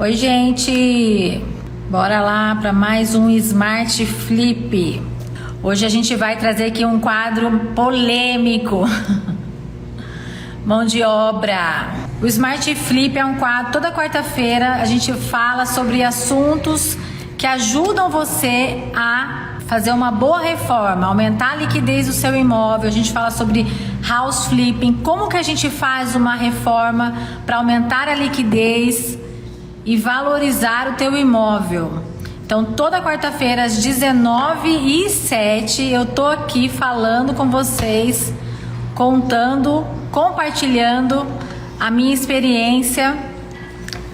Oi, gente! Bora lá para mais um Smart Flip. Hoje a gente vai trazer aqui um quadro polêmico. Mão de obra. O Smart Flip é um quadro, toda quarta-feira a gente fala sobre assuntos que ajudam você a fazer uma boa reforma, aumentar a liquidez do seu imóvel. A gente fala sobre house flipping, como que a gente faz uma reforma para aumentar a liquidez e valorizar o teu imóvel. Então, toda quarta-feira às 19h07 eu tô aqui falando com vocês, contando, compartilhando a minha experiência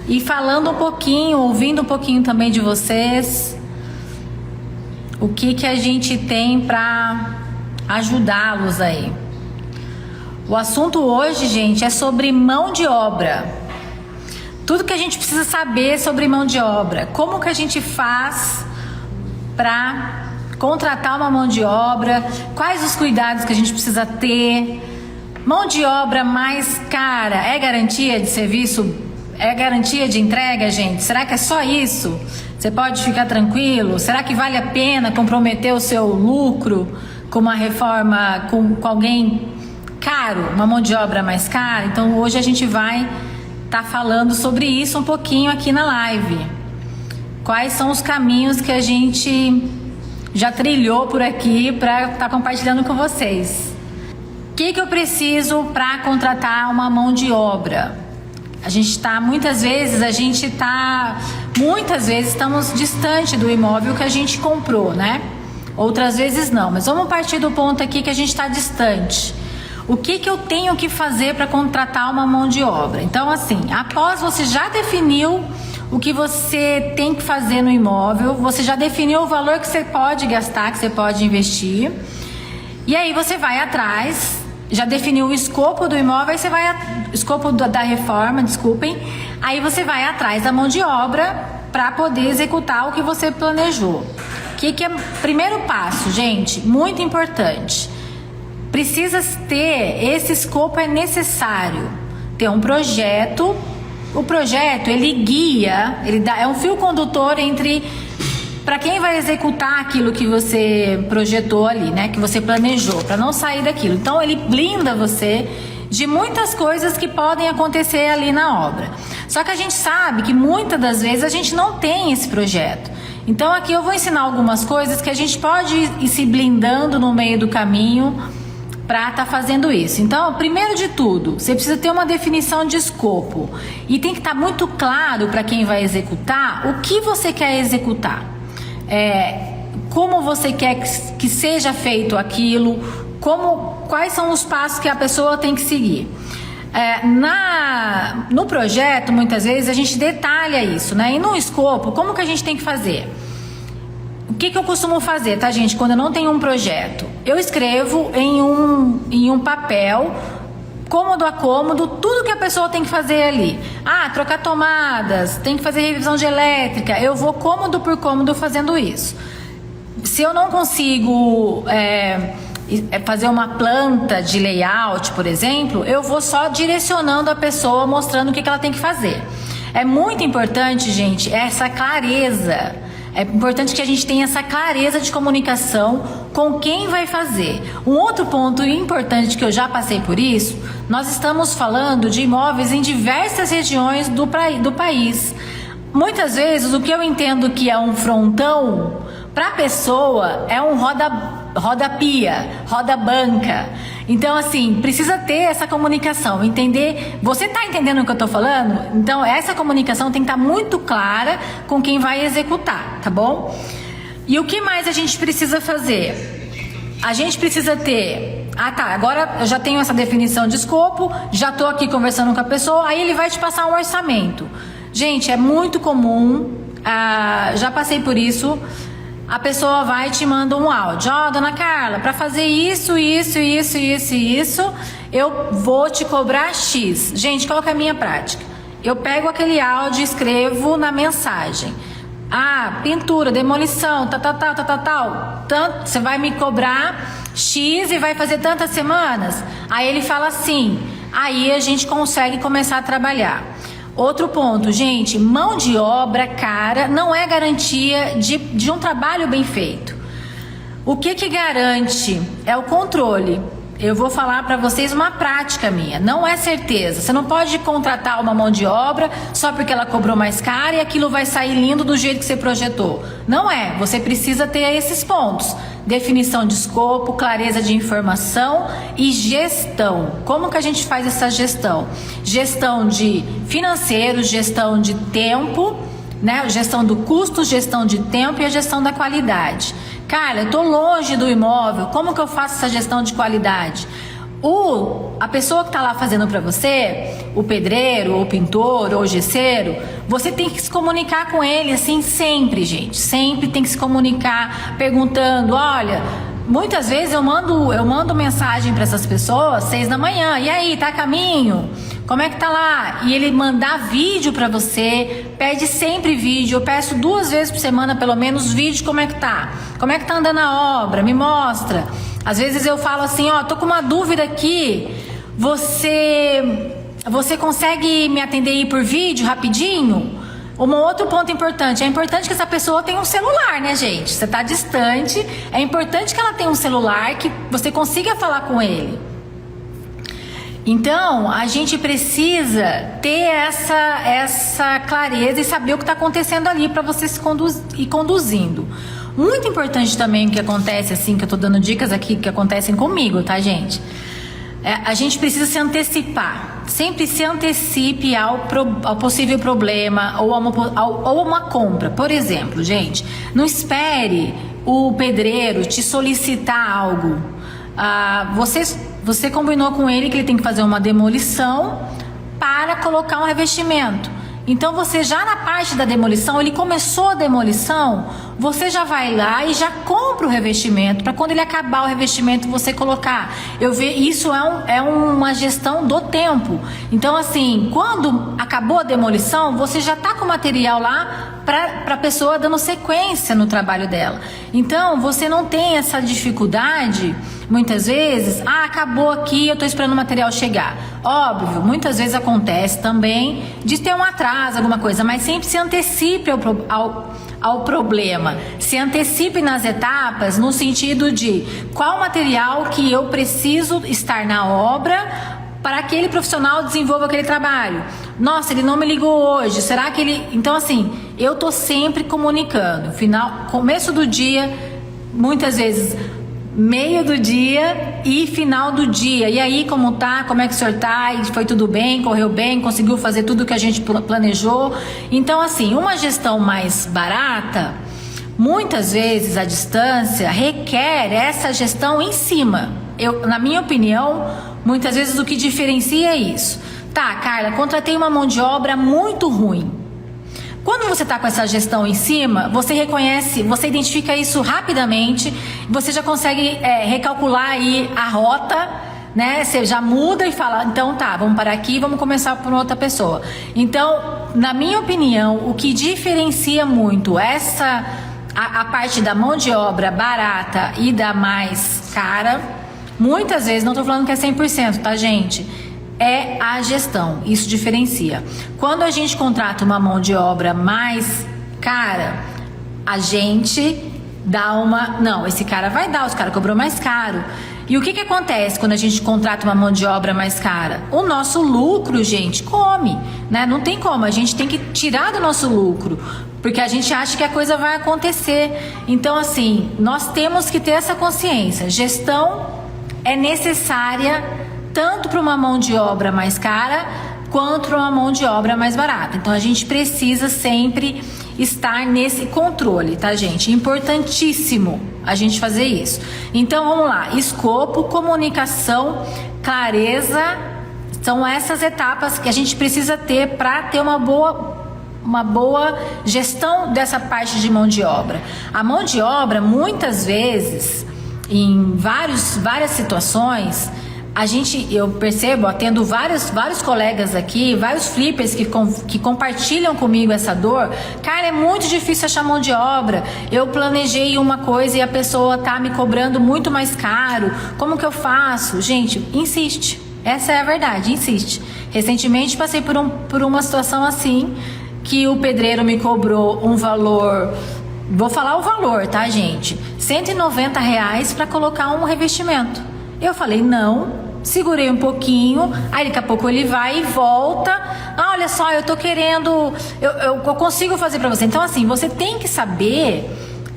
e falando um pouquinho, ouvindo um pouquinho também de vocês, o que a gente tem para ajudá-los aí. O assunto hoje, gente, é sobre mão de obra. Tudo que a gente precisa saber sobre mão de obra. Como que a gente faz para contratar uma mão de obra? Quais os cuidados que a gente precisa ter? Mão de obra mais cara é garantia de serviço? É garantia de entrega, gente? Será que é só isso? Você pode ficar tranquilo? Será que vale a pena comprometer o seu lucro com uma reforma com alguém caro? Uma mão de obra mais cara? Então hoje a gente vai tá falando sobre isso um pouquinho aqui na live. Quais são os caminhos que a gente já trilhou por aqui para estar compartilhando com vocês. O que eu preciso para contratar uma mão de obra? Muitas vezes estamos distante do imóvel que a gente comprou, né? Outras vezes não, mas vamos partir do ponto aqui que a gente está distante. O que eu tenho que fazer para contratar uma mão de obra? Então, assim, após você já definiu o que você tem que fazer no imóvel, você já definiu o valor que você pode gastar, que você pode investir, e aí você vai atrás, já definiu o escopo do imóvel, aí você vai, escopo da reforma, desculpem, aí você vai atrás da mão de obra para poder executar o que você planejou. O que é o primeiro passo, gente? Muito importante. Precisa ter, esse escopo é necessário, ter um projeto. O projeto, ele guia, é um fio condutor para quem vai executar aquilo que você projetou ali, né, que você planejou, para não sair daquilo. Então ele blinda você de muitas coisas que podem acontecer ali na obra. Só que a gente sabe que muitas das vezes a gente não tem esse projeto. Então aqui eu vou ensinar algumas coisas que a gente pode ir se blindando no meio do caminho para estar fazendo isso. Então, primeiro de tudo, você precisa ter uma definição de escopo e tem que estar muito claro para quem vai executar o que você quer executar, como você quer que seja feito aquilo, quais são os passos que a pessoa tem que seguir. No projeto, muitas vezes a gente detalha isso, né? E no escopo, como que a gente tem que fazer? O que eu costumo fazer, tá, gente? Quando eu não tenho um projeto, eu escrevo em um papel, cômodo a cômodo, tudo que a pessoa tem que fazer ali. Trocar tomadas, tem que fazer revisão de elétrica. Eu vou cômodo por cômodo fazendo isso. Se eu não consigo fazer uma planta de layout, por exemplo, eu vou só direcionando a pessoa, mostrando o que ela tem que fazer. É muito importante, gente, essa clareza. É importante que a gente tenha essa clareza de comunicação com quem vai fazer. Um outro ponto importante que eu já passei por isso, nós estamos falando de imóveis em diversas regiões do país. Muitas vezes o que eu entendo que é um frontão, para a pessoa é um roda-pia, roda-banca. Então, assim, precisa ter essa comunicação, entender. Você está entendendo o que eu estou falando? Então, essa comunicação tem que estar muito clara com quem vai executar, tá bom? E o que mais a gente precisa fazer? A gente precisa ter... agora eu já tenho essa definição de escopo, já estou aqui conversando com a pessoa, aí ele vai te passar um orçamento. Gente, é muito comum, já passei por isso. A pessoa vai e te manda um áudio. Dona Carla, para fazer isso, eu vou te cobrar X. Gente, qual que é a minha prática? Eu pego aquele áudio e escrevo na mensagem. Pintura, demolição, tal. Você vai me cobrar X e vai fazer tantas semanas? Aí ele fala assim. Aí a gente consegue começar a trabalhar. Outro ponto, gente, mão de obra cara não é garantia de um trabalho bem feito. O que garante é o controle. Eu vou falar para vocês uma prática minha, não é certeza. Você não pode contratar uma mão de obra só porque ela cobrou mais caro e aquilo vai sair lindo do jeito que você projetou. Não é, você precisa ter esses pontos. Definição de escopo, clareza de informação e gestão. Como que a gente faz essa gestão? Gestão de financeiro, gestão de tempo, né? Gestão do custo, gestão de tempo e a gestão da qualidade. Carla, eu tô longe do imóvel, como que eu faço essa gestão de qualidade? A pessoa que está lá fazendo para você, o pedreiro, ou o pintor, ou o gesseiro, você tem que se comunicar com ele assim sempre, gente. Sempre tem que se comunicar, perguntando, olha, muitas vezes eu mando mensagem para essas pessoas 6 da manhã, e aí, tá a caminho? Como é que tá lá? E ele mandar vídeo para você, pede sempre vídeo, eu peço 2 vezes por semana pelo menos vídeo, como é que tá andando a obra, me mostra. Às vezes eu falo assim, ó, tô com uma dúvida aqui, você consegue me atender aí por vídeo rapidinho? Um outro ponto importante, é importante que essa pessoa tenha um celular, né, gente? Você tá distante, é importante que ela tenha um celular, que você consiga falar com ele. Então, a gente precisa ter essa clareza e saber o que está acontecendo ali para você se ir conduzindo. Muito importante também o que acontece, assim, que eu estou dando dicas aqui que acontecem comigo, tá, gente? A gente precisa se antecipar. Sempre se antecipe ao possível problema ou a uma compra. Por exemplo, gente, não espere o pedreiro te solicitar algo. Você combinou com ele que ele tem que fazer uma demolição para colocar um revestimento. Então você já na parte da demolição, ele começou a demolição, você já vai lá e já compra o revestimento, para quando ele acabar o revestimento você colocar. Isso é uma gestão do tempo. Então assim, quando acabou a demolição, você já está com o material lá para a pessoa dando sequência no trabalho dela. Então você não tem essa dificuldade, muitas vezes, acabou aqui, eu estou esperando o material chegar. Óbvio, muitas vezes acontece também de ter um atraso, alguma coisa, mas sempre se antecipe ao problema, se antecipe nas etapas, no sentido de qual material que eu preciso estar na obra para que aquele profissional desenvolva aquele trabalho. Nossa, ele não me ligou hoje, será que ele... Então assim, eu tô sempre comunicando, começo do dia, muitas vezes meio do dia e final do dia. E aí, como tá? Como é que o senhor tá? E foi tudo bem? Correu bem? Conseguiu fazer tudo que a gente planejou? Então, assim, uma gestão mais barata, muitas vezes a distância requer essa gestão em cima. Na minha opinião, muitas vezes o que diferencia é isso. Tá, Carla, contratei uma mão de obra muito ruim. Quando você está com essa gestão em cima, você reconhece, você identifica isso rapidamente, você já consegue recalcular aí a rota, né? Você já muda e fala, então tá, vamos parar aqui, vamos começar por outra pessoa. Então, na minha opinião, o que diferencia muito a parte da mão de obra barata e da mais cara, muitas vezes, não estou falando que é 100%, tá, gente? É a gestão, isso diferencia. Quando a gente contrata uma mão de obra mais cara, a gente dá não, esse cara vai dar, esse cara cobrou mais caro. E o que acontece quando a gente contrata uma mão de obra mais cara? O nosso lucro, gente, come, né? Não tem como, a gente tem que tirar do nosso lucro, porque a gente acha que a coisa vai acontecer. Então, assim, nós temos que ter essa consciência. Gestão é necessária tanto para uma mão de obra mais cara quanto para uma mão de obra mais barata. Então a gente precisa sempre estar nesse controle, tá, gente? Importantíssimo a gente fazer isso. Então vamos lá, escopo, comunicação, clareza, são essas etapas que a gente precisa ter para ter uma boa gestão dessa parte de mão de obra. A mão de obra, muitas vezes, em várias situações, eu percebo, atendo vários colegas aqui, vários flippers que compartilham comigo essa dor. Cara, é muito difícil achar mão de obra. Eu planejei uma coisa e a pessoa tá me cobrando muito mais caro. Como que eu faço? Gente, insiste. Essa é a verdade, insiste. Recentemente passei por uma situação assim, que o pedreiro me cobrou um valor, vou falar o valor, tá, gente? R$ 190 para colocar um revestimento. Eu falei não, segurei um pouquinho, aí daqui a pouco ele vai e volta. Ah, olha só, eu tô querendo, eu consigo fazer para você. Então assim, você tem que saber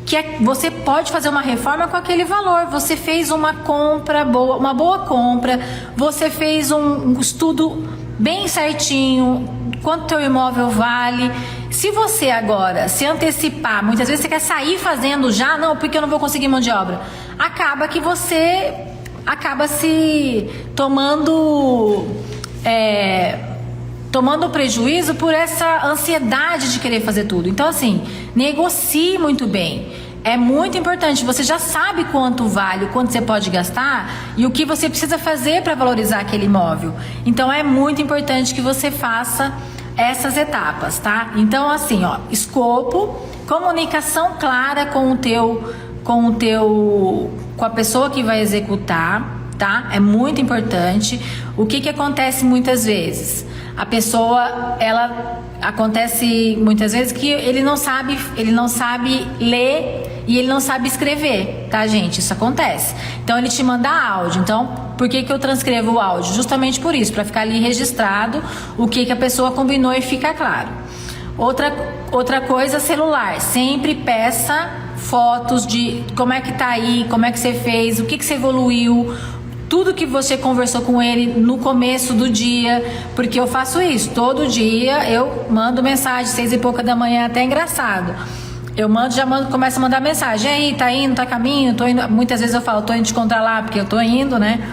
que você pode fazer uma reforma com aquele valor. Você fez uma compra boa, uma boa compra, você fez um estudo bem certinho, quanto teu imóvel vale. Se você agora se antecipar, muitas vezes você quer sair fazendo já, não, porque eu não vou conseguir mão de obra. Acaba que você acaba se tomando prejuízo por essa ansiedade de querer fazer tudo. Então assim, negocie muito bem. É muito importante, você já sabe quanto vale, quanto você pode gastar e o que você precisa fazer para valorizar aquele imóvel. Então é muito importante que você faça essas etapas, tá? Então assim, ó, escopo, comunicação clara com a pessoa que vai executar, tá? É muito importante. O que acontece muitas vezes? A pessoa, acontece muitas vezes que ele não sabe ler e ele não sabe escrever, tá, gente? Isso acontece. Então ele te manda áudio. Então, por que eu transcrevo o áudio? Justamente por isso, para ficar ali registrado o que a pessoa combinou e fica claro. Outra coisa, celular. Sempre peça fotos de como é que tá aí, como é que você fez, o que você evoluiu, tudo que você conversou com ele no começo do dia, porque eu faço isso, todo dia eu mando mensagem, 6 e pouca da manhã, até engraçado. Eu começo a mandar mensagem, e aí, tá indo, tá a caminho, tô indo. Muitas vezes eu falo, tô indo te encontrar lá, porque eu tô indo, né?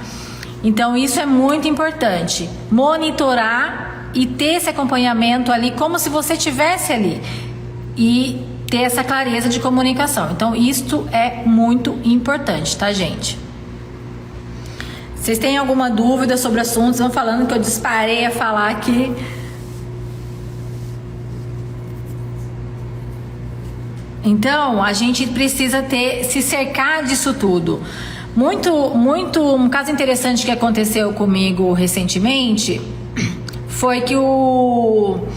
Então isso é muito importante, monitorar e ter esse acompanhamento ali, como se você estivesse ali, e ter essa clareza de comunicação. Então isto é muito importante, tá, gente? Vocês têm alguma dúvida sobre assuntos? Vão falando, que eu disparei a falar aqui. Então, a gente precisa se cercar disso tudo. Um caso interessante que aconteceu comigo recentemente foi que o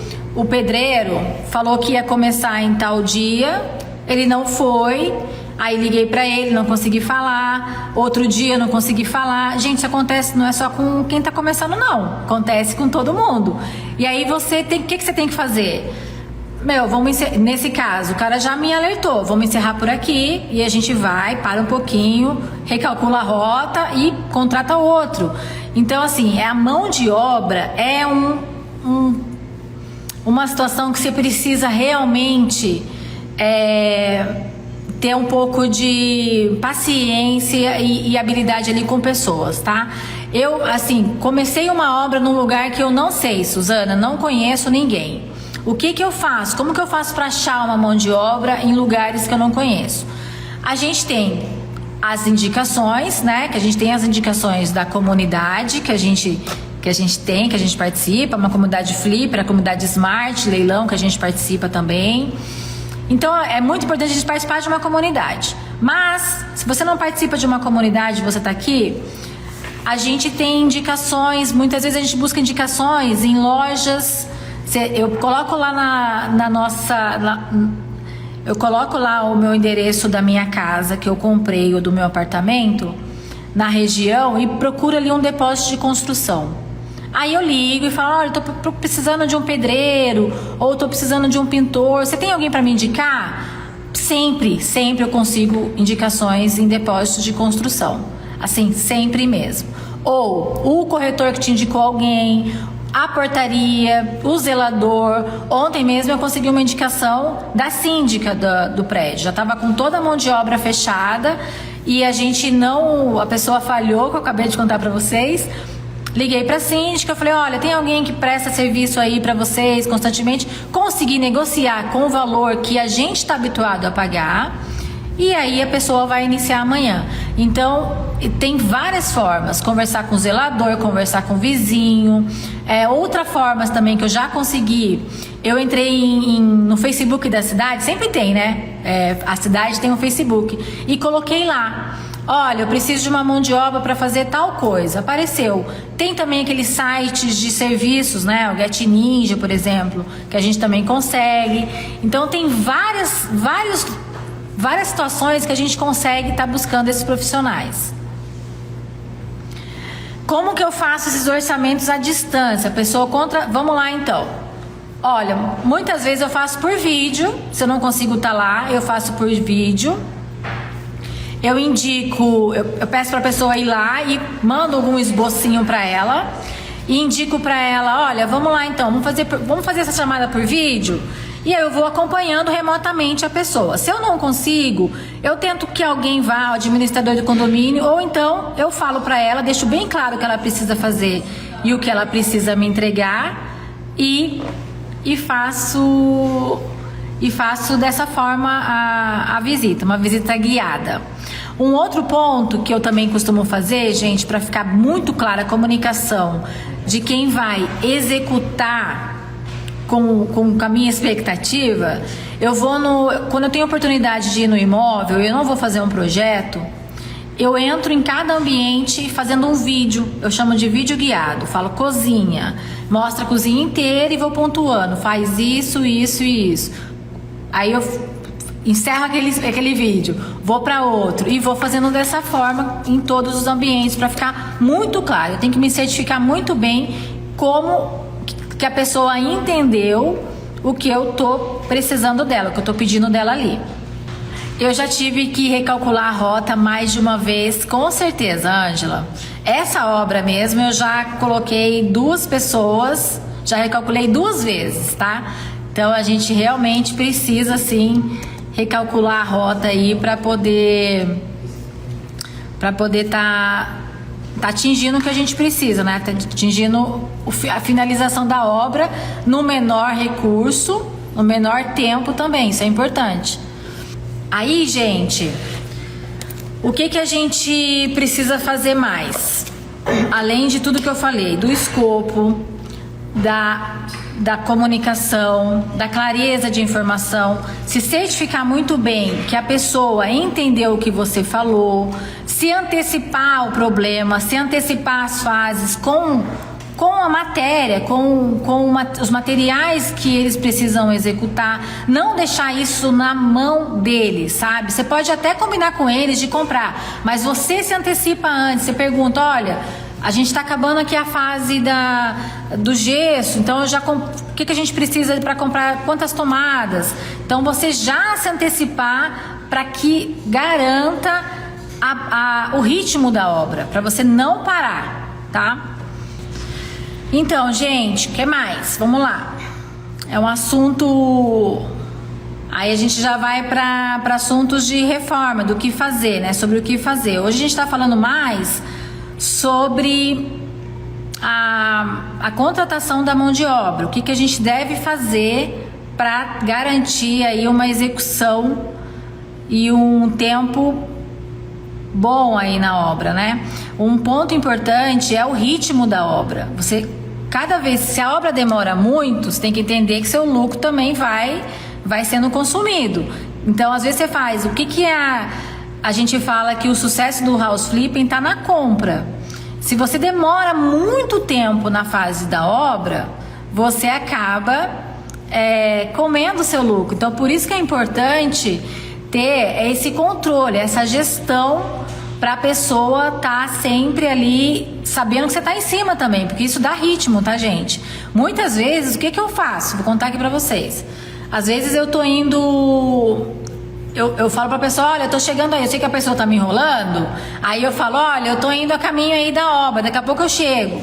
pedreiro falou que ia começar em tal dia, ele não foi. Aí liguei pra ele, não consegui falar. Outro dia não consegui falar. Gente, isso acontece, não é só com quem tá começando, não. Acontece com todo mundo. E aí o que você tem que fazer? Nesse caso, o cara já me alertou. Vamos encerrar por aqui e a gente para um pouquinho, recalcula a rota e contrata outro. Então, assim, a mão de obra é uma situação que você precisa realmente ter um pouco de paciência e habilidade ali com pessoas, tá? Eu, assim, comecei uma obra num lugar que eu não sei, Suzana, não conheço ninguém. O que eu faço? Como que eu faço para achar uma mão de obra em lugares que eu não conheço? A gente tem as indicações, né? Que a gente tem as indicações da comunidade que a gente participa, uma comunidade Flipper, a comunidade Smart, leilão que a gente participa também. Então é muito importante a gente participar de uma comunidade. Mas se você não participa de uma comunidade, você está aqui, a gente tem indicações, muitas vezes a gente busca indicações em lojas. Eu coloco lá eu coloco lá o meu endereço da minha casa que eu comprei, ou do meu apartamento, na região, e procuro ali um depósito de construção. Aí eu ligo e falo, olha, tô precisando de um pedreiro, ou tô precisando de um pintor, você tem alguém para me indicar? Sempre eu consigo indicações em depósitos de construção, assim, sempre mesmo. Ou o corretor que te indicou alguém, a portaria, o zelador. Ontem mesmo eu consegui uma indicação da síndica do prédio, já estava com toda a mão de obra fechada e a pessoa falhou, que eu acabei de contar para vocês. Liguei para a síndica, falei, olha, tem alguém que presta serviço aí para vocês constantemente? Consegui negociar com o valor que a gente está habituado a pagar, e aí a pessoa vai iniciar amanhã. Então, tem várias formas, conversar com o zelador, conversar com o vizinho. Outra forma também que eu já consegui, eu entrei no Facebook da cidade, sempre tem, né? A cidade tem um Facebook, e coloquei lá. Olha, eu preciso de uma mão de obra para fazer tal coisa. Apareceu. Tem também aqueles sites de serviços, né? O Get Ninja, por exemplo, que a gente também consegue. Então tem várias situações que a gente consegue estar buscando esses profissionais. Como que eu faço esses orçamentos à distância? Pessoa contra... Vamos lá então. Olha, muitas vezes eu faço por vídeo. Se eu não consigo estar lá, eu faço por vídeo. Eu indico, eu peço para a pessoa ir lá e mando algum esbocinho para ela e indico para ela, olha, vamos lá então, vamos fazer essa chamada por vídeo. E aí eu vou acompanhando remotamente a pessoa. Se eu não consigo, eu tento que alguém vá, o administrador do condomínio, ou então eu falo para ela, deixo bem claro o que ela precisa fazer e o que ela precisa me entregar e faço dessa forma a visita, uma visita guiada. Um outro ponto que eu também costumo fazer, gente, para ficar muito clara a comunicação de quem vai executar com a minha expectativa, quando eu tenho oportunidade de ir no imóvel, eu não vou fazer um projeto, eu entro em cada ambiente fazendo um vídeo, eu chamo de vídeo guiado, falo cozinha, mostra a cozinha inteira e vou pontuando, faz isso, isso e isso. Aí eu encerro aquele vídeo, vou para outro e vou fazendo dessa forma em todos os ambientes para ficar muito claro. Eu tenho que me certificar muito bem como que a pessoa entendeu o que eu tô precisando dela, o que eu tô pedindo dela ali. Eu já tive que recalcular a rota mais de uma vez, com certeza, Ângela. Essa obra mesmo eu já coloquei 2 pessoas, já recalculei 2 vezes, tá? Então a gente realmente precisa sim recalcular a rota aí para poder tá atingindo o que a gente precisa, né? Tá atingindo a finalização da obra no menor recurso, no menor tempo também, isso é importante. Aí, gente, o que a gente precisa fazer mais? Além de tudo que eu falei, do escopo, da comunicação, da clareza de informação, se certificar muito bem que a pessoa entendeu o que você falou, se antecipar o problema, se antecipar as fases com a matéria, com os materiais que eles precisam executar, não deixar isso na mão deles, sabe? Você pode até combinar com eles de comprar, mas você se antecipa antes, você pergunta, olha, a gente está acabando aqui a fase do gesso, então o que a gente precisa para comprar, quantas tomadas? Então você já se antecipar para que garanta o ritmo da obra, para você não parar, tá? Então, gente, o que mais? Vamos lá. É um assunto... Aí a gente já vai para assuntos de reforma, do que fazer, né? Sobre o que fazer. Hoje a gente está falando mais sobre a contratação da mão de obra. O que a gente deve fazer para garantir aí uma execução e um tempo bom aí na obra, né? Um ponto importante é o ritmo da obra. Cada vez, se a obra demora muito, você tem que entender que seu lucro também vai sendo consumido. Então, às vezes você faz, o que a gente fala que o sucesso do house flipping está na compra. Se você demora muito tempo na fase da obra, você acaba comendo seu lucro. Então, por isso que é importante ter esse controle, essa gestão, para a pessoa estar sempre ali sabendo que você está em cima também, porque isso dá ritmo, tá, gente? Muitas vezes, o que eu faço? Vou contar aqui para vocês. Às vezes eu tô indo... Eu falo pra pessoa, olha, eu tô chegando aí, eu sei que a pessoa tá me enrolando, aí eu falo, olha, eu tô indo a caminho aí da obra, daqui a pouco eu chego.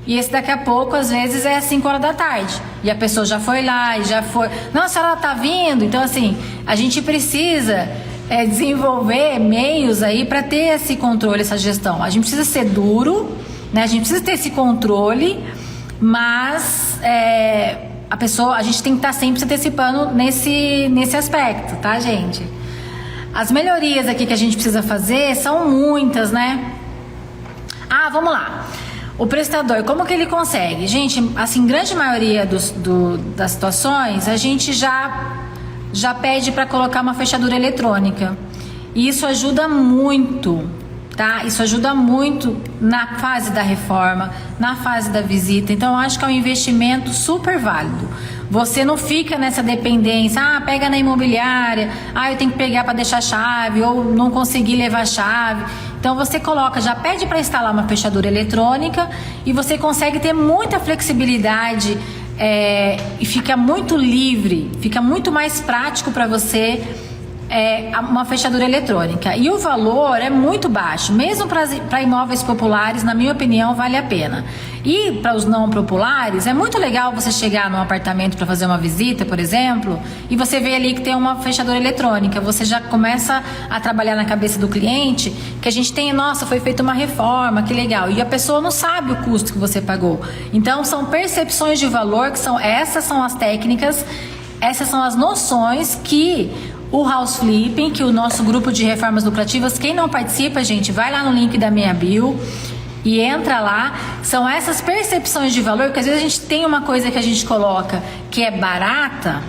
E esse daqui a pouco, às vezes, é 5 horas da tarde. E a pessoa já foi lá, e já foi... Nossa, ela tá vindo. Então, assim, a gente precisa desenvolver meios aí para ter esse controle, essa gestão. A gente precisa ser duro, né? A gente precisa ter esse controle, mas a gente tem que estar sempre se antecipando nesse aspecto, tá, gente? As melhorias aqui que a gente precisa fazer são muitas, né? Vamos lá. O prestador, como que ele consegue? Gente, assim, grande maioria das situações, a gente já pede para colocar uma fechadura eletrônica. E isso ajuda muito, tá? Isso ajuda muito na fase da reforma, na fase da visita. Então eu acho que é um investimento super válido. Você não fica nessa dependência, pega na imobiliária, eu tenho que pegar para deixar a chave, ou não consegui levar a chave. Então você coloca, já pede para instalar uma fechadura eletrônica e você consegue ter muita flexibilidade e fica muito livre, fica muito mais prático para você uma fechadura eletrônica. E o valor é muito baixo, mesmo para imóveis populares, na minha opinião, vale a pena. E para os não populares, é muito legal você chegar num apartamento para fazer uma visita, por exemplo, e você vê ali que tem uma fechadura eletrônica. Você já começa a trabalhar na cabeça do cliente que a gente tem, nossa, foi feita uma reforma, que legal. E a pessoa não sabe o custo que você pagou. Então são percepções de valor, essas são as técnicas, essas são as noções que o House Flipping, que o nosso grupo de reformas lucrativas, quem não participa, gente, vai lá no link da minha bio e entra lá. São essas percepções de valor, que às vezes a gente tem uma coisa que a gente coloca que é barata,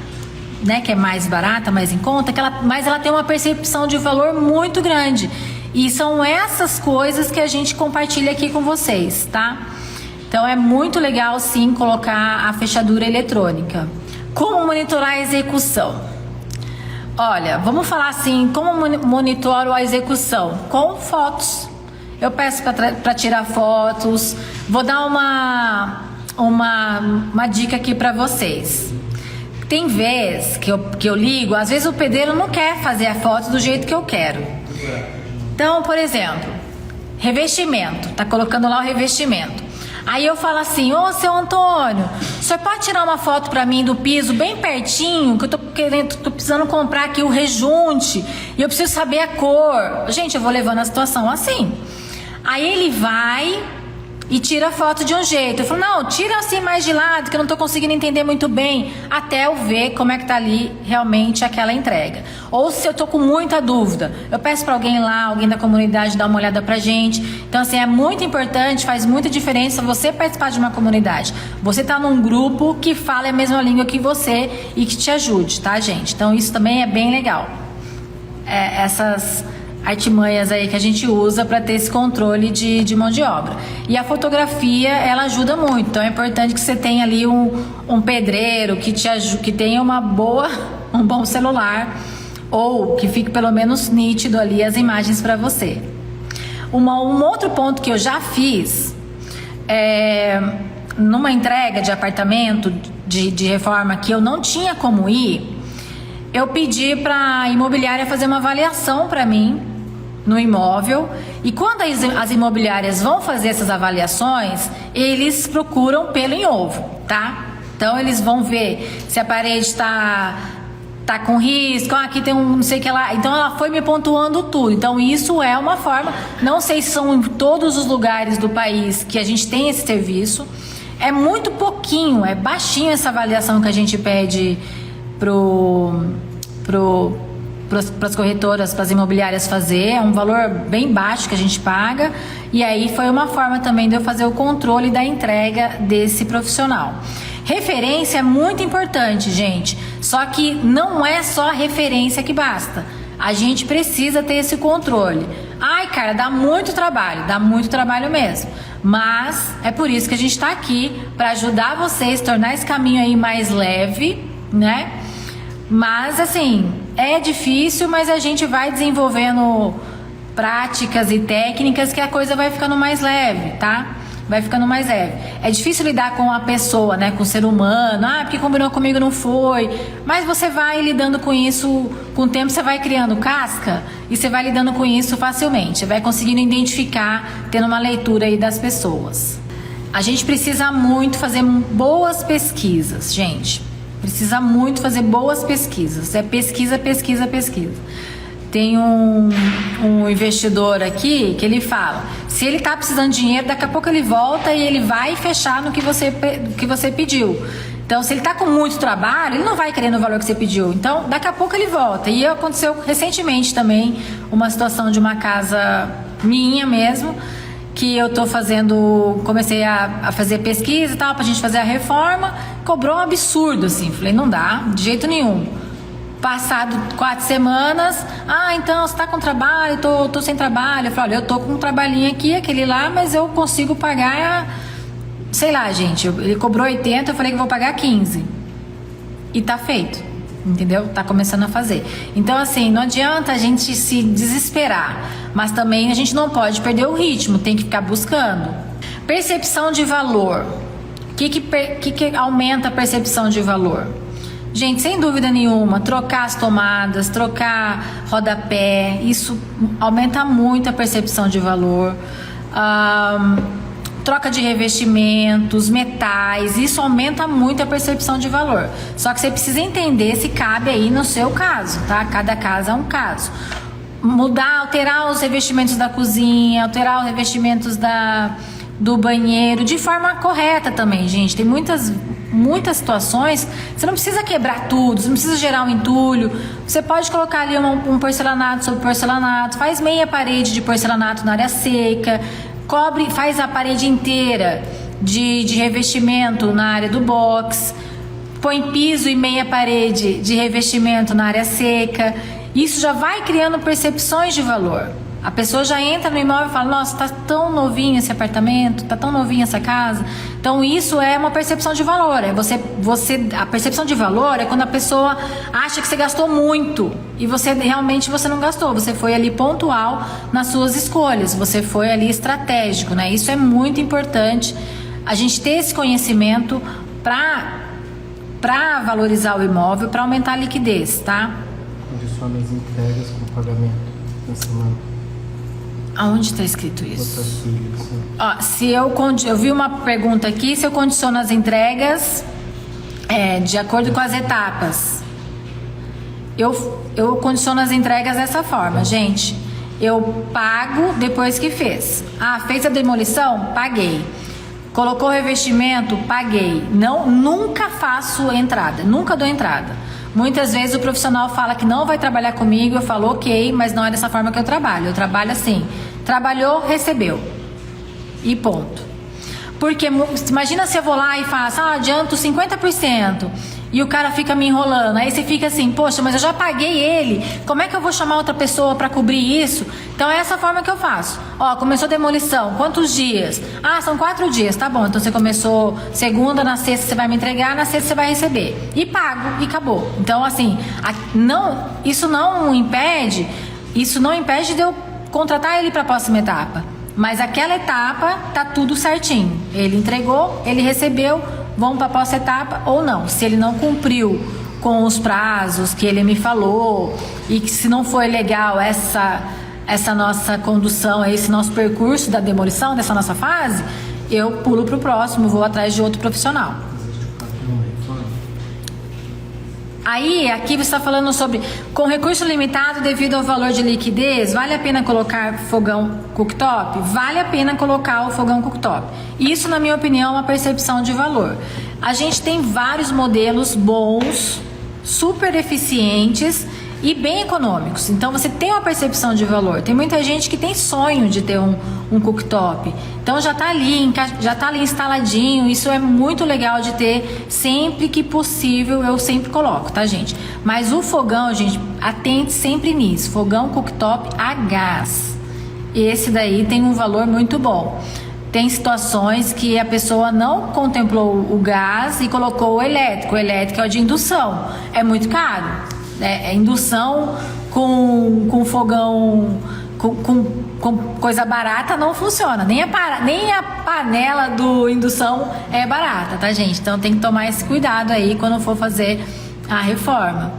né, que é mais barata, mais em conta, mas ela tem uma percepção de valor muito grande. E são essas coisas que a gente compartilha aqui com vocês, tá? Então é muito legal sim colocar a fechadura eletrônica. Como monitorar a execução? Olha, vamos falar assim, como monitoro a execução? Com fotos. Eu peço para tirar fotos. Vou dar uma dica aqui para vocês. Tem vezes que eu ligo, às vezes o pedreiro não quer fazer a foto do jeito que eu quero. Então, por exemplo, revestimento, tá colocando lá o revestimento. Aí eu falo assim, seu Antônio, o senhor pode tirar uma foto pra mim do piso bem pertinho, que eu tô precisando comprar aqui o rejunte e eu preciso saber a cor. Gente, eu vou levando a situação assim. Aí ele vai e tira a foto de um jeito. Eu falo, não, tira assim mais de lado, que eu não tô conseguindo entender muito bem, até eu ver como é que tá ali realmente aquela entrega. Ou se eu tô com muita dúvida, eu peço para alguém lá, alguém da comunidade dar uma olhada pra gente. Então assim, é muito importante, faz muita diferença você participar de uma comunidade. Você tá num grupo que fala a mesma língua que você e que te ajude, tá, gente? Então isso também é bem legal. Essas artimanhas aí que a gente usa para ter esse controle de mão de obra. E a fotografia, ela ajuda muito. Então é importante que você tenha ali um pedreiro que tenha um bom celular, ou que fique pelo menos nítido ali as imagens para você. Um outro ponto que eu já fiz numa entrega de apartamento de reforma que eu não tinha como ir, eu pedi para a imobiliária fazer uma avaliação para mim no imóvel, e quando as imobiliárias vão fazer essas avaliações, eles procuram pelo em ovo, tá? Então eles vão ver se a parede está com risco, aqui tem um não sei o que lá. Então ela foi me pontuando tudo. Então isso é uma forma, não sei se são em todos os lugares do país que a gente tem esse serviço. É muito pouquinho, é baixinho essa avaliação que a gente pede para as corretoras, para as imobiliárias fazer. É um valor bem baixo que a gente paga, e aí foi uma forma também de eu fazer o controle da entrega desse profissional. Referência é muito importante, gente, só que não é só a referência que basta. A gente precisa ter esse controle. Ai, cara, dá muito trabalho mesmo, mas é por isso que a gente está aqui, para ajudar vocês a tornar esse caminho aí mais leve, né? Mas assim, é difícil, mas a gente vai desenvolvendo práticas e técnicas que a coisa vai ficando mais leve, tá? Vai ficando mais leve. É difícil lidar com a pessoa, né? Com o ser humano. Porque combinou comigo, não foi. Mas você vai lidando com isso, com o tempo você vai criando casca e você vai lidando com isso facilmente. Você vai conseguindo identificar, tendo uma leitura aí das pessoas. A gente precisa muito fazer boas pesquisas, gente. Precisa muito fazer boas pesquisas. É pesquisa. Tem um investidor aqui que ele fala, se ele tá precisando de dinheiro, daqui a pouco ele volta e ele vai fechar no que você pediu. Então, se ele tá com muito trabalho, ele não vai querer no valor que você pediu. Então, daqui a pouco ele volta. E aconteceu recentemente também uma situação de uma casa minha mesmo, que eu tô comecei a fazer pesquisa e tal, pra gente fazer a reforma, cobrou um absurdo, assim. Falei, não dá, de jeito nenhum. Passado 4 semanas, então você tá com trabalho, tô sem trabalho. Eu falo, olha, eu tô com um trabalhinho aqui, aquele lá, mas eu consigo pagar, sei lá, gente, ele cobrou 80, eu falei que vou pagar 15. E tá feito, entendeu? Tá começando a fazer. Então, assim, não adianta a gente se desesperar, mas também a gente não pode perder o ritmo, tem que ficar buscando. Percepção de valor. O que aumenta a percepção de valor? Gente, sem dúvida nenhuma, trocar as tomadas, trocar rodapé, isso aumenta muito a percepção de valor. Troca de revestimentos, metais, isso aumenta muito a percepção de valor. Só que você precisa entender se cabe aí no seu caso, tá? Cada caso é um caso. Mudar, alterar os revestimentos da cozinha, alterar os revestimentos do banheiro, de forma correta também, gente. Tem muitas situações, você não precisa quebrar tudo, você não precisa gerar um entulho, você pode colocar ali um porcelanato sobre porcelanato, faz meia parede de porcelanato na área seca, faz a parede inteira de revestimento na área do box, põe piso e meia parede de revestimento na área seca. Isso já vai criando percepções de valor. A pessoa já entra no imóvel e fala, nossa, tá tão novinho esse apartamento, tá tão novinha essa casa. Então isso é uma percepção de valor. A percepção de valor é quando a pessoa acha que você gastou muito e realmente você não gastou. Você foi ali pontual nas suas escolhas, você foi ali estratégico, né? Isso é muito importante, a gente ter esse conhecimento para valorizar o imóvel, para aumentar a liquidez, tá? Condiciona as entregas com pagamento na semana. Aonde está escrito isso? Eu vi uma pergunta aqui, se eu condiciono as entregas de acordo com as etapas. Eu condiciono as entregas dessa forma, gente. Eu pago depois que fez. Fez a demolição? Paguei. Colocou revestimento? Paguei. Nunca faço entrada, nunca dou entrada. Muitas vezes o profissional fala que não vai trabalhar comigo, eu falo ok, mas não é dessa forma que eu trabalho. Eu trabalho assim, trabalhou, recebeu. E ponto. Porque imagina se eu vou lá e faço, adianto 50%. E o cara fica me enrolando. Aí você fica assim, poxa, mas eu já paguei ele. Como é que eu vou chamar outra pessoa para cobrir isso? Então é essa forma que eu faço. Começou a demolição, quantos dias? São 4 dias, tá bom. Então você começou segunda, na sexta você vai me entregar, na sexta você vai receber. E pago, e acabou. Então assim, isso não impede de eu contratar ele para a próxima etapa. Mas aquela etapa tá tudo certinho. Ele entregou, ele recebeu, vamos para a próxima etapa ou não. Se ele não cumpriu com os prazos que ele me falou e que se não foi legal essa nossa condução, esse nosso percurso da demolição, dessa nossa fase, eu pulo para o próximo, vou atrás de outro profissional. Aí, aqui você está falando sobre, com recurso limitado devido ao valor de liquidez, vale a pena colocar fogão cooktop? Vale a pena colocar o fogão cooktop. Isso, na minha opinião, é uma percepção de valor. A gente tem vários modelos bons, super eficientes e bem econômicos. Então, você tem uma percepção de valor. Tem muita gente que tem sonho de ter um cooktop. Então, já está ali instaladinho. Isso é muito legal de ter. Sempre que possível, eu sempre coloco, tá, gente? Mas o fogão, gente, atente sempre nisso. Fogão cooktop a gás. Esse daí tem um valor muito bom. Tem situações que a pessoa não contemplou o gás e colocou o elétrico. O elétrico é o de indução. É muito caro. Indução com fogão com coisa barata não funciona. Nem a panela do indução é barata, tá, gente? Então tem que tomar esse cuidado aí quando for fazer a reforma.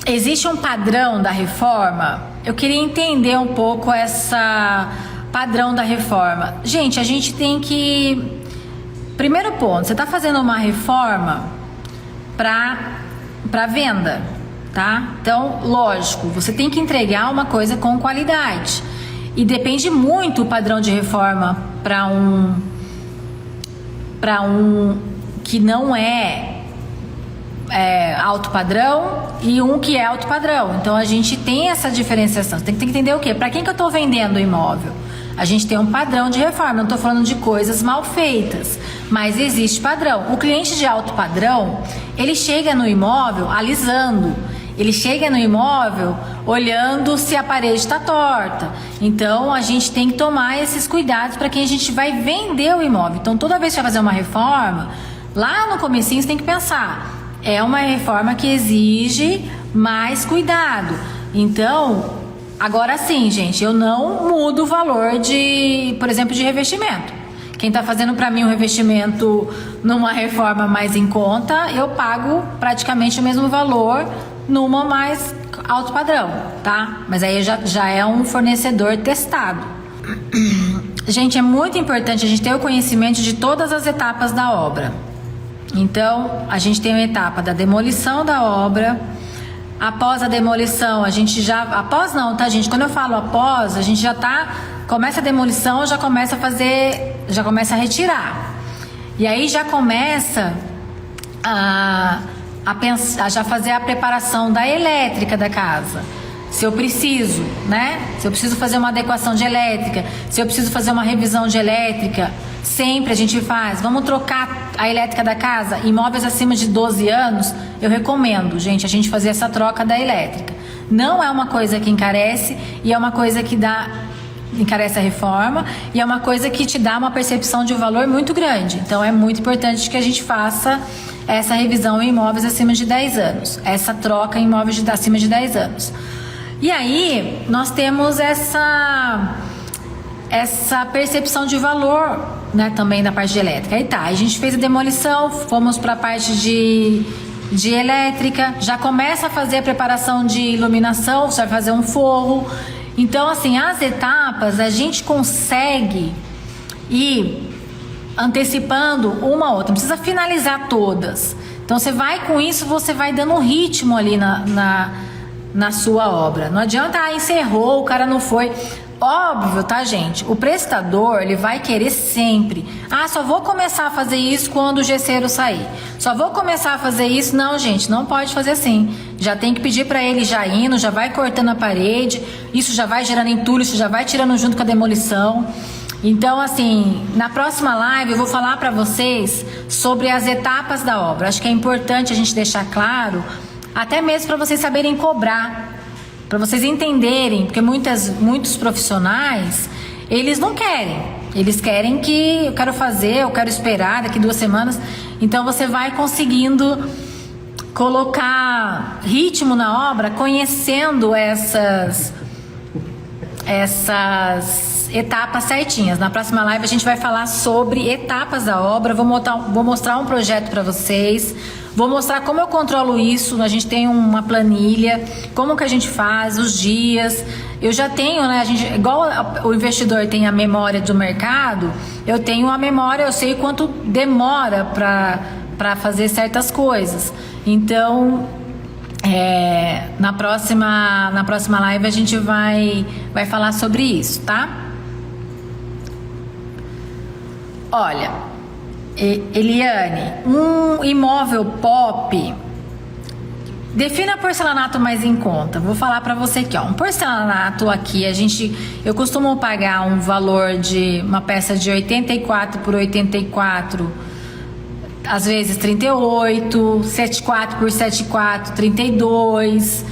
Existe um padrão da reforma? Eu queria entender um pouco essa padrão da reforma. Gente, a gente tem que... Primeiro ponto, você está fazendo uma reforma para venda, tá? Então, lógico, você tem que entregar uma coisa com qualidade. E depende muito o padrão de reforma para um que não é alto padrão e um que é alto padrão. Então a gente tem essa diferenciação. Você tem que entender o quê? Para quem que eu estou vendendo o imóvel? A gente tem um padrão de reforma. Não estou falando de coisas mal feitas, mas existe padrão. O cliente de alto padrão, ele chega no imóvel alisando. ele chega no imóvel olhando se a parede está torta. Então a gente tem que tomar esses cuidados para quem a gente vai vender o imóvel. Então toda vez que vai fazer uma reforma, lá no comecinho você tem que pensar, é uma reforma que exige mais cuidado. Então, agora sim, gente, eu não mudo o valor de, por exemplo, de revestimento. Quem está fazendo para mim um revestimento numa reforma mais em conta, eu pago praticamente o mesmo valor numa mais alto padrão, tá? Mas aí já é um fornecedor testado. Gente, é muito importante a gente ter o conhecimento de todas as etapas da obra. Então, a gente tem a etapa da demolição da obra. Após a demolição, a gente já... Após não, tá, gente? Quando eu falo após, a gente já tá... Começa a demolição, já começa a fazer... Já começa a retirar. E aí já começa a já fazer a preparação da elétrica da casa. Se eu preciso, né? Se eu preciso fazer uma adequação de elétrica, se eu preciso fazer uma revisão de elétrica, sempre a gente faz. Vamos trocar a elétrica da casa? Imóveis acima de 12 anos, eu recomendo, gente, a gente fazer essa troca da elétrica. Não é uma coisa que encarece e é uma coisa que encarece a reforma e é uma coisa que te dá uma percepção de valor muito grande. Então é muito importante que a gente faça essa revisão em imóveis acima de 10 anos, essa troca em imóveis acima de 10 anos. E aí nós temos essa percepção de valor, né, também da parte de elétrica. Aí tá, a gente fez a demolição, fomos para a parte de elétrica, já começa a fazer a preparação de iluminação, você vai fazer um forro. Então, assim, as etapas a gente consegue ir antecipando uma a outra, não precisa finalizar todas. Então, você vai com isso, você vai dando um ritmo ali na sua obra. Não adianta, encerrou, o cara não foi. Óbvio, tá, gente? O prestador, ele vai querer sempre. Só vou começar a fazer isso quando o gesseiro sair. Só vou começar a fazer isso. Não, gente, não pode fazer assim. Já tem que pedir para ele já indo, já vai cortando a parede. Isso já vai gerando entulho, isso já vai tirando junto com a demolição. Então, assim, na próxima live eu vou falar para vocês sobre as etapas da obra. Acho que é importante a gente deixar claro, até mesmo para vocês saberem cobrar. Para vocês entenderem, porque muitos profissionais, eles não querem. Eles querem que eu quero fazer, eu quero esperar daqui 2 semanas. Então você vai conseguindo colocar ritmo na obra, conhecendo essas etapas certinhas. Na próxima live a gente vai falar sobre etapas da obra. Vou mostrar um projeto para vocês. Vou mostrar como eu controlo isso. A gente tem uma planilha, como que a gente faz, os dias. Eu já tenho, né? Igual o investidor tem a memória do mercado, eu tenho a memória, eu sei quanto demora para fazer certas coisas. Então, na próxima live a gente vai falar sobre isso, tá? Olha, Eliane, um imóvel pop, defina porcelanato mais em conta. Vou falar para você aqui, ó. Um porcelanato aqui, eu costumo pagar um valor de uma peça de 84 por 84, às vezes 38, 74 por 74, 32.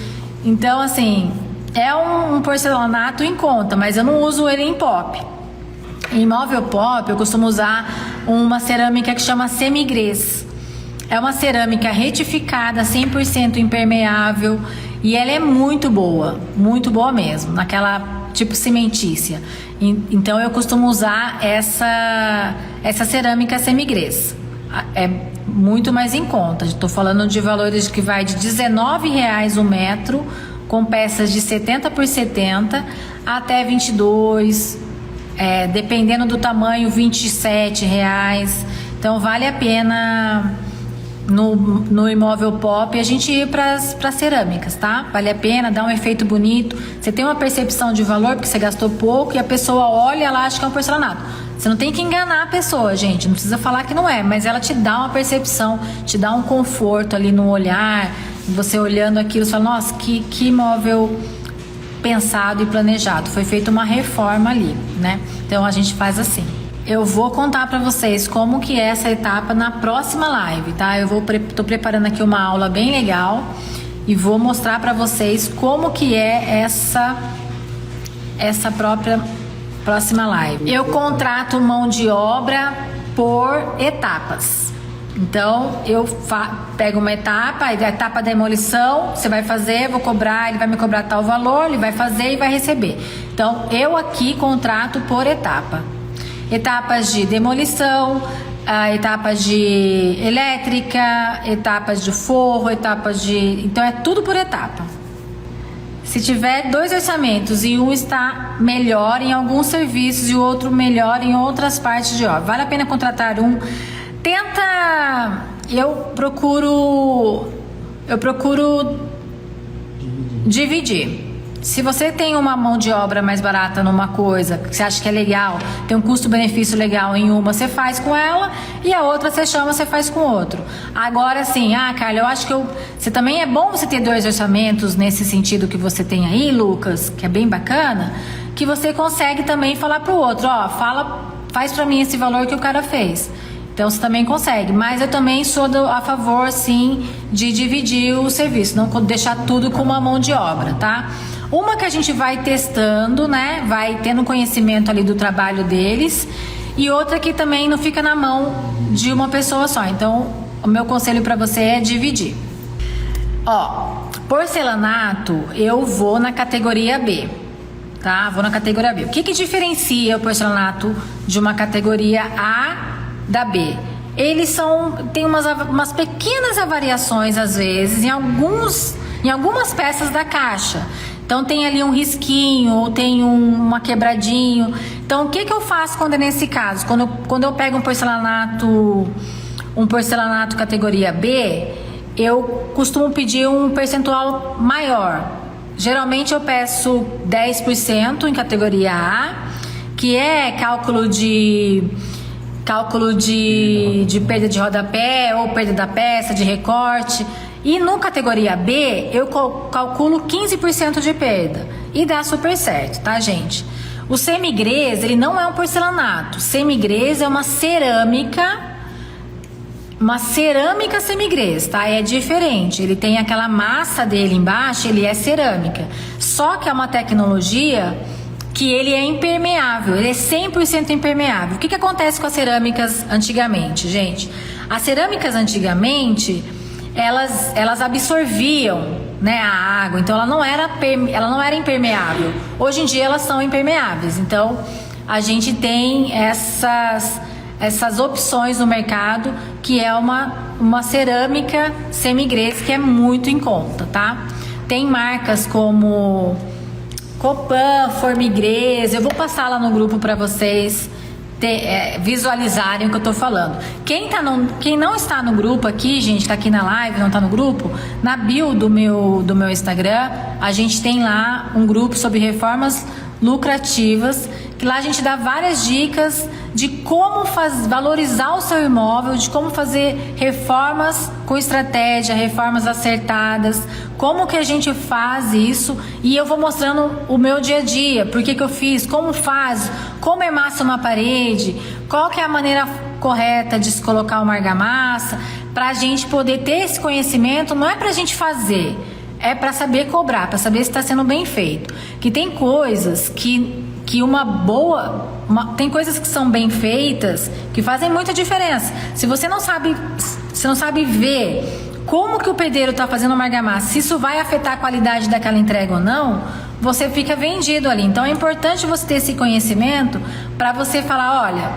Então, assim, é um porcelanato em conta, mas eu não uso ele em pop. Em imóvel pop, eu costumo usar uma cerâmica que chama semigrês. É uma cerâmica retificada, 100% impermeável, e ela é muito boa mesmo, naquela tipo cimentícia. Então eu costumo usar essa cerâmica semigrês. É muito mais em conta. Estou falando de valores que vai de R$19 o metro, com peças de 70 por 70 até 22. Dependendo do tamanho, R$27. Então vale a pena no imóvel pop a gente ir para as cerâmicas, tá? Vale a pena, dá um efeito bonito. Você tem uma percepção de valor porque você gastou pouco e a pessoa olha, ela acha que é um porcelanato. Você não tem que enganar a pessoa, gente. Não precisa falar que não é, mas ela te dá uma percepção, te dá um conforto ali no olhar. Você olhando aquilo, você fala, nossa, que imóvel pensado e planejado. Foi feita uma reforma ali, né? Então a gente faz assim. Eu vou contar para vocês como que é essa etapa na próxima live, tá? Tô preparando aqui uma aula bem legal e vou mostrar para vocês como que é essa próxima live. Eu contrato mão de obra por etapas. Então eu pego uma etapa, a etapa da demolição, você vai fazer, vou cobrar, ele vai me cobrar tal valor, ele vai fazer e vai receber. Então eu aqui contrato por etapa. Etapas de demolição, etapas de elétrica, etapas de forro, etapas de... Então é tudo por etapa. Se tiver 2 orçamentos e um está melhor em alguns serviços e o outro melhor em outras partes de obra, vale a pena contratar um. Eu procuro dividir. Se você tem uma mão de obra mais barata numa coisa que você acha que é legal, tem um custo-benefício legal em uma, você faz com ela, e a outra você chama, você faz com outro. Agora sim, Carla, eu acho que você também é bom você ter 2 orçamentos nesse sentido que você tem aí, Lucas, que é bem bacana, que você consegue também falar pro outro, faz pra mim esse valor que o cara fez. Então você também consegue, mas eu também sou a favor, sim, de dividir o serviço, não deixar tudo com uma mão de obra, tá? Uma que a gente vai testando, né? Vai tendo conhecimento ali do trabalho deles, e outra que também não fica na mão de uma pessoa só. Então, o meu conselho para você é dividir. Porcelanato, eu vou na categoria B, tá? Vou na categoria B. O que diferencia o porcelanato de uma categoria A da B? Eles tem umas pequenas variações às vezes em algumas peças da caixa. Então tem ali um risquinho ou tem uma quebradinho. Então o que eu faço quando é nesse caso? Quando eu pego um porcelanato categoria B, eu costumo pedir um percentual maior. Geralmente eu peço 10% em categoria A, que é cálculo de perda de rodapé ou perda da peça, de recorte. E no categoria B, eu calculo 15% de perda. E dá super certo, tá, gente? O semigrês, ele não é um porcelanato. Semigrês é uma cerâmica semigrês, tá? É diferente. Ele tem aquela massa dele embaixo, ele é cerâmica. Só que é uma tecnologia que ele é impermeável, ele é 100% impermeável. O que acontece com as cerâmicas antigamente, gente? As cerâmicas antigamente, elas absorviam, né, a água, então ela não era impermeável. Hoje em dia elas são impermeáveis, então a gente tem essas opções no mercado, que é uma cerâmica semigrês, que é muito em conta, tá? Tem marcas como Copan, Formigrês, eu vou passar lá no grupo para vocês visualizarem o que eu tô falando. Quem não está no grupo aqui, gente, tá aqui na live, não tá no grupo, na bio do meu Instagram, a gente tem lá um grupo sobre reformas lucrativas, que lá a gente dá várias dicas de como valorizar o seu imóvel, de como fazer reformas com estratégia, reformas acertadas, como que a gente faz isso, e eu vou mostrando o meu dia a dia, por que eu fiz, como faz, como emassa uma parede, qual que é a maneira correta de se colocar uma argamassa, pra gente poder ter esse conhecimento. Não é pra gente fazer, é para saber cobrar, para saber se está sendo bem feito. Que tem coisas tem coisas que são bem feitas que fazem muita diferença. Se você não sabe ver como que o pedreiro está fazendo uma argamassa, se isso vai afetar a qualidade daquela entrega ou não, você fica vendido ali. Então é importante você ter esse conhecimento para você falar, olha,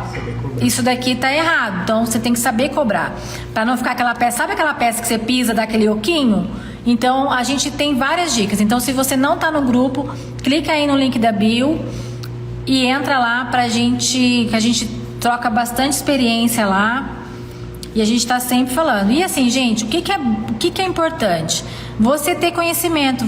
isso daqui tá errado. Então você tem que saber cobrar, para não ficar aquela peça, sabe aquela peça que você pisa, dá aquele oquinho? Então a gente tem várias dicas. Então se você não tá no grupo, clica aí no link da bio e entra lá que a gente troca bastante experiência lá. E a gente está sempre falando. E assim, gente, o que é importante? Você ter conhecimento.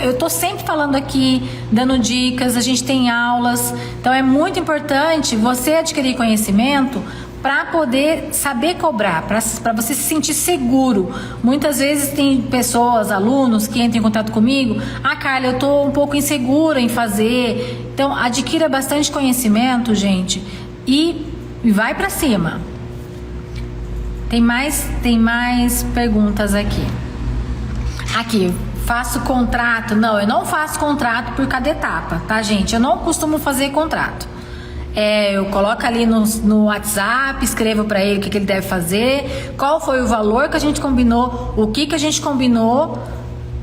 Eu estou sempre falando aqui, dando dicas, a gente tem aulas. Então é muito importante você adquirir conhecimento para poder saber cobrar, para você se sentir seguro. Muitas vezes tem pessoas, alunos, que entram em contato comigo. Carla, eu estou um pouco insegura em fazer. Então adquira bastante conhecimento, gente, e vai para cima. Tem mais perguntas aqui. Aqui, faço contrato. Não, eu não faço contrato por cada etapa, tá, gente? Eu não costumo fazer contrato. Eu coloco ali no WhatsApp, escrevo para ele o que ele deve fazer, qual foi o valor que a gente combinou, o que a gente combinou,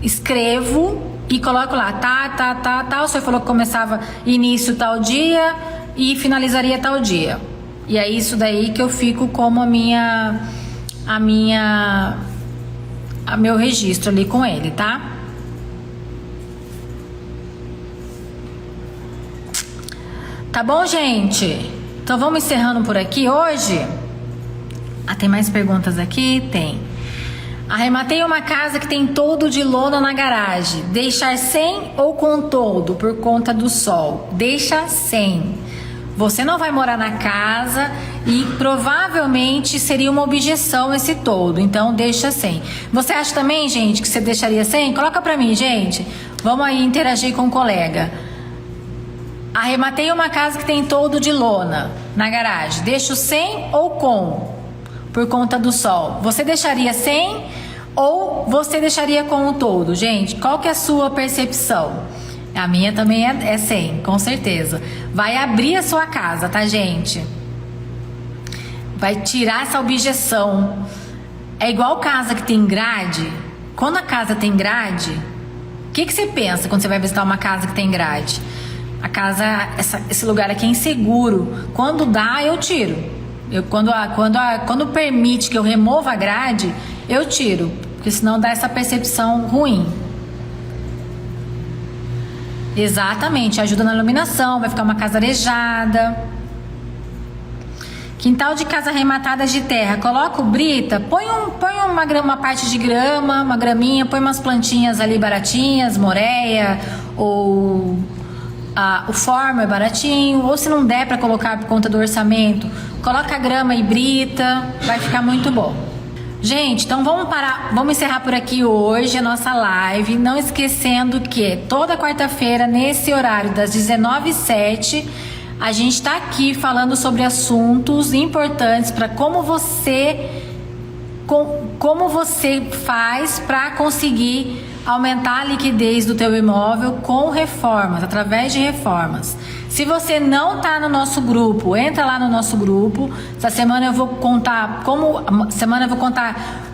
escrevo e coloco lá, tá. O senhor falou que começava início tal dia e finalizaria tal dia. E é isso daí que eu fico como meu registro ali com ele, tá? Tá bom, gente? Então vamos encerrando por aqui hoje. Tem mais perguntas aqui? Tem. Arrematei uma casa que tem toldo de lona na garagem. Deixar sem ou com toldo por conta do sol? Deixa sem. Você não vai morar na casa e provavelmente seria uma objeção esse toldo, então deixa sem. Você acha também, gente, que você deixaria sem? Coloca pra mim, gente. Vamos aí interagir com o colega. Arrematei uma casa que tem toldo de lona na garagem. Deixo sem ou com? Por conta do sol. Você deixaria sem ou você deixaria com o toldo? Gente, qual que é a sua percepção? A minha também é sem, com certeza. Vai abrir a sua casa, tá, gente? Vai tirar essa objeção. É igual casa que tem grade. Quando a casa tem grade, o que você pensa quando você vai visitar uma casa que tem grade? A casa, esse lugar aqui é inseguro. Quando dá, eu tiro. Quando permite que eu remova a grade, eu tiro. Porque senão dá essa percepção ruim. Exatamente, ajuda na iluminação, vai ficar uma casa arejada. Quintal de casa arrematada de terra, coloca o brita, põe uma parte de grama, uma graminha, põe umas plantinhas ali baratinhas, moreia ou o forma é baratinho, ou se não der para colocar por conta do orçamento, coloca grama e brita, vai ficar muito bom. Gente, então vamos encerrar por aqui hoje a nossa live, não esquecendo que toda quarta-feira, nesse horário das 19h07, a gente está aqui falando sobre assuntos importantes para como você faz para conseguir aumentar a liquidez do teu imóvel com reformas, através de reformas. Se você não está no nosso grupo, entra lá no nosso grupo. Essa semana eu vou contar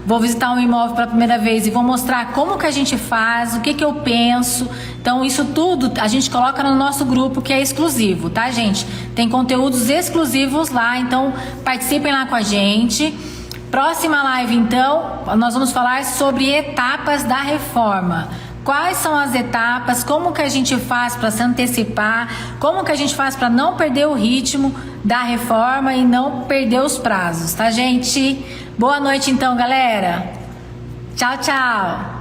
vou visitar um imóvel pela primeira vez e vou mostrar como que a gente faz, o que eu penso. Então isso tudo a gente coloca no nosso grupo, que é exclusivo, tá, gente? Tem conteúdos exclusivos lá, então participem lá com a gente. Próxima live, então, nós vamos falar sobre etapas da reforma. Quais são as etapas, como que a gente faz para se antecipar, como que a gente faz para não perder o ritmo da reforma e não perder os prazos, tá, gente? Boa noite, então, galera. Tchau, tchau.